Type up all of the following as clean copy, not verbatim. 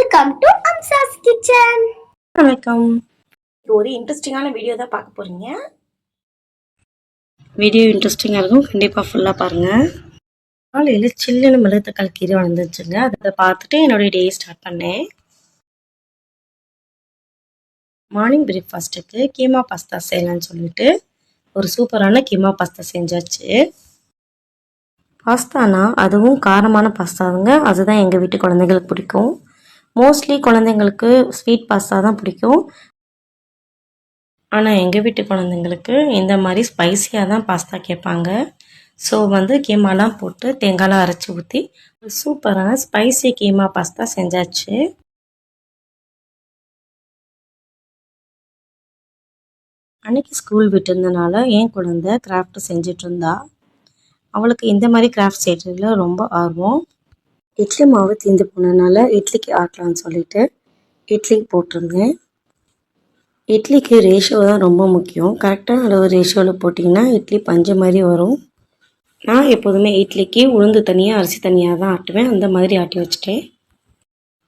Welcome to அம்சாஸ் kitchen. வணக்கம். ஒரு இன்ட்ரெஸ்டிங்கான வீடியோ தான் பார்க்க போறீங்க. வீடியோ இன்ட்ரெஸ்டிங்காக இருக்கும், கண்டிப்பாக ஃபுல்லாக பாருங்கள். காலையில் சில்லுன்னு மிளகு தக்காளி கீரை வந்துச்சுங்க. அதை பார்த்துட்டு என்னுடைய டே ஸ்டார்ட் பண்ணேன். மார்னிங் பிரேக்ஃபாஸ்ட்டுக்கு கீமா பாஸ்தா செய்யலான்னு சொல்லிட்டு ஒரு சூப்பரான கீமா பாஸ்தா செஞ்சாச்சு. பாஸ்தானா அதுவும் காரமான பாஸ்தாங்க. அதுதான் எங்கள் வீட்டு குழந்தைங்களுக்கு பிடிக்கும். மோஸ்ட்லி குழந்தைங்களுக்கு ஸ்வீட் பாஸ்தா தான் பிடிக்கும். ஆனால் எங்கள் வீட்டு குழந்தைங்களுக்கு இந்த மாதிரி ஸ்பைஸியாக தான் பாஸ்தா கேட்பாங்க. ஸோ கீமாலாம் போட்டு தேங்காய்லாம் அரைச்சி ஊற்றி சூப்பரான ஸ்பைசி கீமா பாஸ்தா செஞ்சாச்சு. அன்றைக்கி ஸ்கூல் விட்டுருந்தனால என் குழந்தை கிராஃப்ட் செஞ்சிட்டு இருந்தா. அவளுக்கு இந்த மாதிரி கிராஃப்ட் செய்கிறதுல ரொம்ப ஆர்வம். இட்லி மாவு தீர்ந்து போனதுனால இட்லிக்கு ஆக்கலான்னு சொல்லிட்டு இட்லிக்கு போட்டிருந்தேன். இட்லிக்கு ரேஷியோ தான் ரொம்ப முக்கியம். கரெக்டான அளவு ரேஷியோவில் போட்டிங்கன்னா இட்லி பஞ்சு மாதிரி வரும். நான் எப்போதுமே இட்லிக்கு உளுந்து தனியாக அரிசி தனியாக தான் ஆட்டுவேன். அந்த மாதிரி ஆட்டி வச்சுட்டேன்.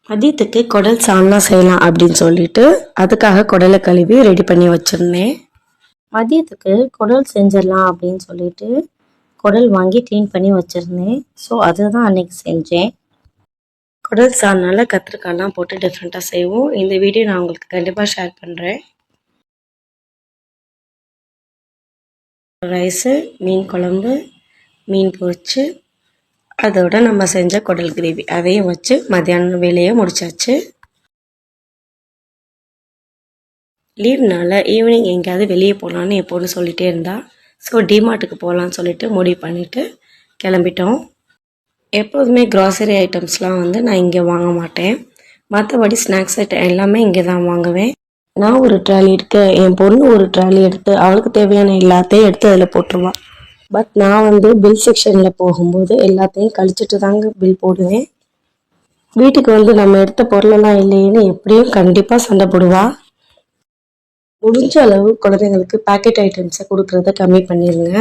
மதியத்துக்கு குடல் சால்னா செய்யலாம் அப்படின்னு சொல்லிட்டு அதுக்காக குடலை கழுவி ரெடி பண்ணி வச்சுருந்தேன். மதியத்துக்கு குடல் செஞ்சிடலாம் அப்படின்னு சொல்லிட்டு குடல் வாங்கி க்ளீன் பண்ணி வச்சுருந்தேன். ஸோ அதுதான் அன்றைக்கி செஞ்சேன். குடல் சால்னால கத்திரிக்காய்லாம் போட்டு டிஃப்ரெண்ட்டாக செய்வோம். இந்த வீடியோ நான் உங்களுக்கு கண்டிப்பாக ஷேர் பண்ணுறேன். ரைஸு, மீன் குழம்பு, மீன் பொரிச்சு, அதோட நம்ம செஞ்ச குடல் கிரேவி அதையும் வச்சு மத்தியானம் வேலையை முடிச்சாச்சு. லீவ்னால ஈவினிங் எங்கேயாவது வெளியே போகலான்னு என் பொண்ணு சொல்லிகிட்டே இருந்தா. ஸோ டிமார்ட்டுக்கு போகலான்னு சொல்லிட்டு முடிவு பண்ணிவிட்டு கிளம்பிட்டோம். எப்போதுமே க்ராசரி ஐட்டம்ஸ்லாம் நான் இங்கே வாங்க மாட்டேன். மற்றபடி ஸ்நாக்ஸ் ஐட்டம் எல்லாமே இங்கே தான் வாங்குவேன். நான் ஒரு ட்ராலி எடுக்க, என் பொண்ணு ஒரு ட்ராலி எடுத்து அவளுக்கு தேவையான எல்லாத்தையும் எடுத்து அதில் போட்டுருவாள். பட் நான் பில் செக்ஷனில் போகும்போது எல்லாத்தையும் கழிச்சிட்டு தாங்க பில் போடுவேன். வீட்டுக்கு நம்ம எடுத்த பொருளெல்லாம் இல்லைன்னு எப்படியும் கண்டிப்பாக சண்டை போடுவாள். முடிஞ்ச அளவு குழந்தைங்களுக்கு பேக்கெட் ஐட்டம்ஸை கொடுக்குறத கம்மி பண்ணிடுங்க.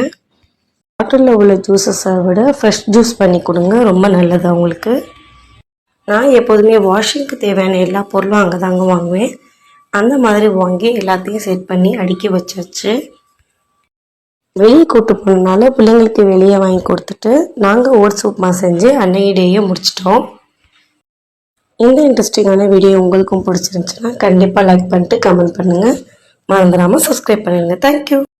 பாட்டிலில் உள்ள ஜூஸஸை விட ஃப்ரெஷ் ஜூஸ் பண்ணி கொடுங்க, ரொம்ப நல்லது அவங்களுக்கு. நான் எப்போதுமே வாஷிங்க்கு தேவையான எல்லா பொருளும் அங்கே தாங்க வாங்குவேன். அந்த மாதிரி வாங்கி எல்லாத்தையும் செட் பண்ணி அடுக்கி வச்சாச்சு. வெளியே கூட்டு போனதுனால பிள்ளைங்களுக்கு வெளியே வாங்கி கொடுத்துட்டு நாங்கள் ஓட்ஸ் உப்புமா செஞ்சு அன்னைய டேயை முடிச்சிட்டோம். இந்த இன்ட்ரெஸ்டிங்கான வீடியோ உங்களுக்கும் பிடிச்சிருந்துச்சுன்னா கண்டிப்பாக லைக் பண்ணிட்டு கமெண்ட் பண்ணுங்கள். மறந்துடாமல் சப்ஸ்கிரைப் பண்ணிடுங்க. தேங்க்யூ.